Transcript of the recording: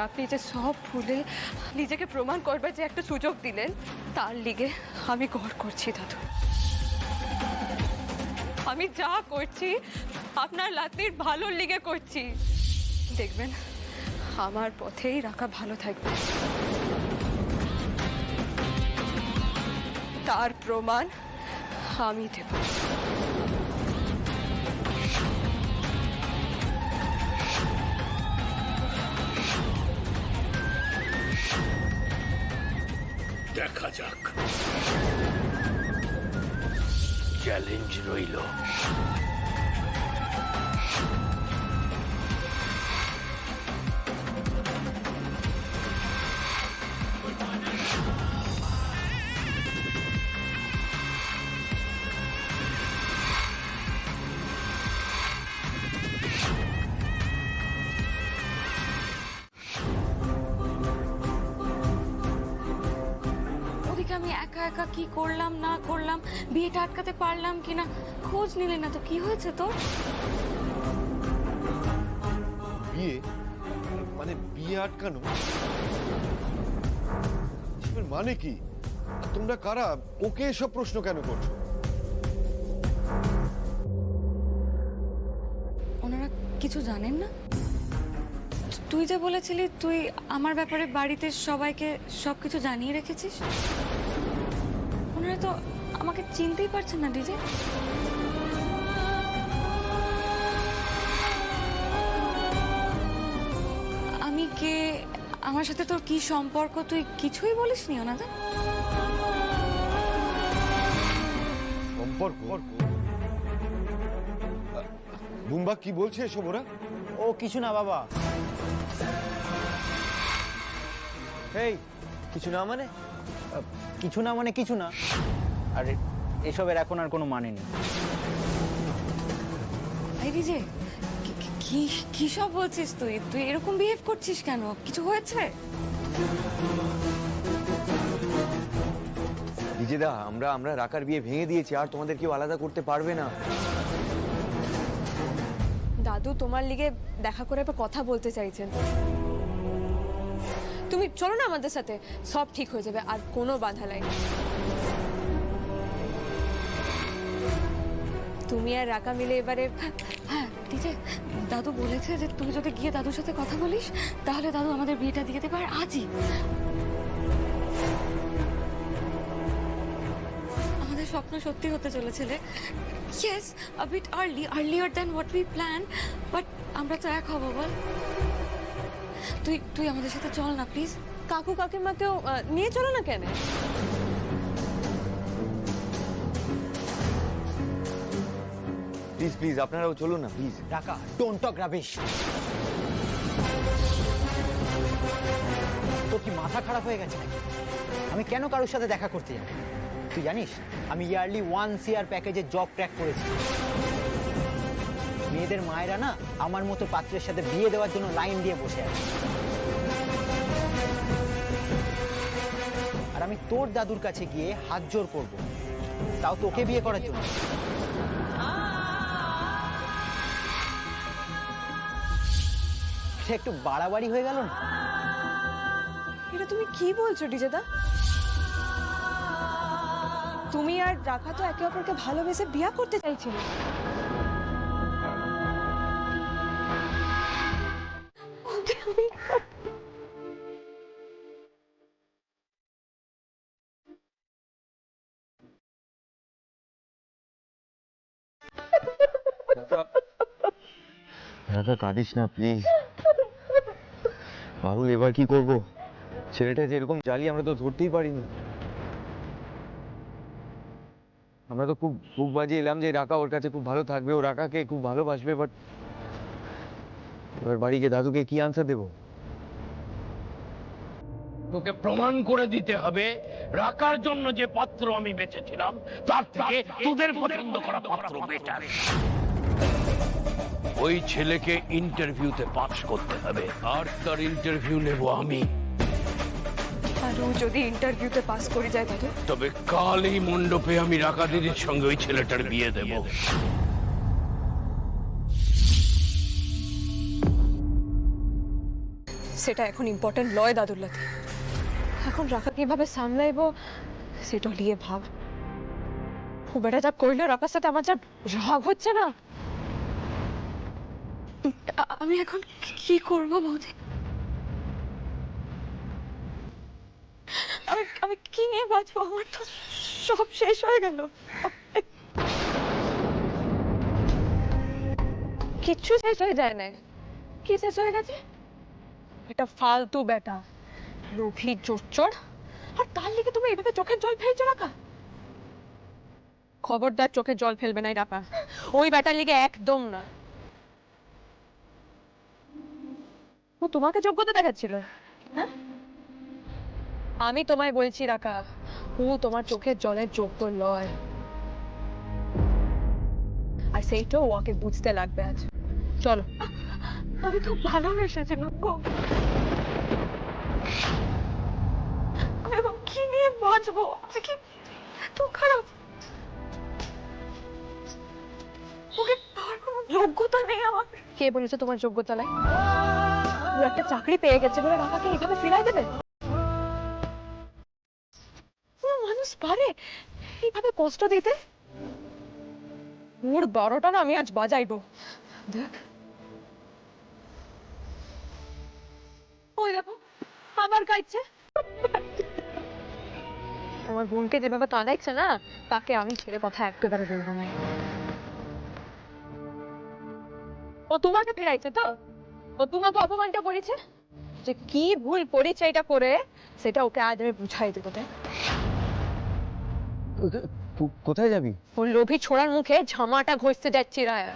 আপনি যে সব ভুলে নিজেকে প্রমাণ করবার যে একটা সুযোগ দিলেন, তার লিগে আমি গর্ব করছি দাদু। আমি যা করছি আপনার লাতির ভালোর লিগে করছি। দেখবেন আমার পথেই রাখা ভালো থাকবে। তার প্রমাণ আমি দেব। দেখা যাক, চ্যালেঞ্জ রইল। ওদিকে আমি একা একা কি করলাম না করলাম, বিয়েটা আটকাতে পারলাম কিনা, খোঁজ নিলে না তো। কি হয়েছে তোর? বিয়ে? মানে বিয়ে আটকানো? এর মানে কি? আর তোমরা কারা? ওকে এসব প্রশ্ন কেন করছো? ওনারা কিছু জানেন না? তুই যে বলেছিলি তুই আমার ব্যাপারে বাড়িতে সবাইকে সবকিছু জানিয়ে রেখেছিস। ওনারা তো আমাকে চিনতেই পারছেন না ডিজে। আমি কে, আমার সাথে তোর কি সম্পর্ক, তুই কিছুই বলিসনি ওনাদের? সম্পর্ক? বুম্বা কি বলছে এসব ওরা? ও কিছু না বাবা। এই কিছু না মানে কিছু না মানে কিছু না। আর এসবের এখন আর কোনো মানে নেই। এই ডিজে, কি কি সব বলছিস তুই? তুই এরকম বিহেভ করছিস কেন? কিছু হয়েছে? বিজেদা, আমরা রাকার বিয়ে ভেঙে দিয়েছি, আর তোমাদের কেউ আলাদা করতে পারবে না। দাদু তোমার লিগে দেখা করে একবার কথা বলতে চাইছেন। তুমি চলো না আমাদের সাথে, সব ঠিক হয়ে যাবে, আর কোনো বাধা নাই। তুমি আর রাকা মিলে এবারে। হ্যাঁ ডিজে, দাদু বলেছে যে তুই যদি গিয়ে দাদুর সাথে কথা বলিস তাহলে দাদু আমাদের বিয়েটা দিয়ে দেবে, আর আজই। আমাদের স্বপ্ন সত্যি হতে চলেছে রে। Yes, a bit earlier than what we planned, but আমরা তো এক হব বল। তুই আমাদের সাথে চল না প্লিজ। কাকু কাকিমাকেও নিয়ে চলো না কেন? প্লিজ প্লিজ, আপনারাও চলুন না প্লিজ। রাকা, ডোন্ট টক রাবিশ। তোর কি মাথা খারাপ হয়ে গেছে নাকি? আমি কেন কারোর সাথে দেখা করতে যাব? তুই জানিস আমি ইয়ারলি 1 CR প্যাকেজে জব ট্র্যাক করেছি। মেয়েদের মায়েরা না আমার মতো পাত্রের সাথে বিয়ে দেওয়ার জন্য লাইন দিয়ে বসে আছে। আর আমি তোর দাদুর কাছে গিয়ে হাত জোর করবো, তাও তোকে বিয়ে করার জন্য। সে একটু বাড়াবাড়ি হয়ে গেল না? এটা তুমি কি বলছো ডিজেদা? তুমি আর রাখা তো একে অপরকে ভালোবেসে বিয়ে করতে চাইছিলে। রাকা, কাঁদিস না প্লিজ। পারুল, এবার কি করবো? ছেলেটা যে এরকম জালি আমরা তো ধরতেই পারিনি। আমরা তো খুব বাজিয়ে এলাম যে রাকা ওর কাছে খুব ভালো থাকবে, ও রাকাকে খুব ভালোবাসবে, বাট এবার বাড়ি গিয়ে দাদুকে কি আনসার দেবো? তোকে প্রমাণ করে দিতে হবে রাখার জন্য যে পাত্র আমি বেঁচেছিলাম তার থেকে তোদের পছন্দ করা পাত্র বেটার। ওই ছেলেকে ইন্টারভিউতে পাস করতে হবে, আর তার ইন্টারভিউ নেব আমি। আর ও যদি ইন্টারভিউতে পাস করে যায় দাদু, তবে কাল এই মণ্ডপে আমি রাকা দিদির সঙ্গে ওই ছেলেটার বিয়ে দেব। সেটা এখন ইম্পর্টেন্ট লয় দাদুল্লাতে। এখন রাখা কিভাবে সামলাইবো সেটা নিয়ে ভাব। খুব এটা যা করলে রাখার সাথে আমার যা রাগ হচ্ছে না। আমি এখন কি করব বৌদি? আমি আমি কি নিয়ে বাঁচবো? আমার তো সব শেষ হয়ে গেল। কিচ্ছু শেষ হয়ে যায় না। কি শেষ হয়ে গেছে? এটা ফালতু বেটা, লোভী চোর, আর তার লিগে তুমি এভাবে চোখের জল ফেলছো রাখা। খবরদার চোখে জল ফেলবে না রাখা, ওই বেটার লিগে একদম না। ও তোমাকে যোগ্যতা দেখাচ্ছিল, হ্যাঁ? আমি তোমায় বলছি রাখা, ও তোমার চোখের জলের যোগ্য লয়, আর সেইটাও ওকে বুঝতে লাগবে আজ। চলো। আমি তো ভালোবেসেছিলাম গো। আমি এখন কি নিয়ে বাঁচবো? আমি কি এত খারাপ? ওকে পাওয়ার কোনো যোগ্যতা নেই আমার। কে বলেছে তোমার যোগ্যতা নাই? ও একটা চাকরি পেয়ে গেছে বলে রাখাকে এইভাবে ফিরাই দেবে? কোনো মানুষ পারে এইভাবে কষ্ট দিতে? ওর 12টা না আমি আজ বাজাইবো। দেখ, ওই দেখো আমার গাইছে। আমার বোনকে যেভাবে তাড়াইছে না, তাকে আমি ছেড়ে কথা একেবারে বলবো না। ও তোমাকে ফেরাইছে তো? ও তোমাকে অপমানটা করেছে? যে কি ভুল করেছে এটা করে, সেটা ওকে আজ আমি বুঝাই দেবো। তাই কোথায় যাবি? ওই লোভী ছোড়ার মুখে ঝামাটা ঘষতে যাচ্ছি রায়া।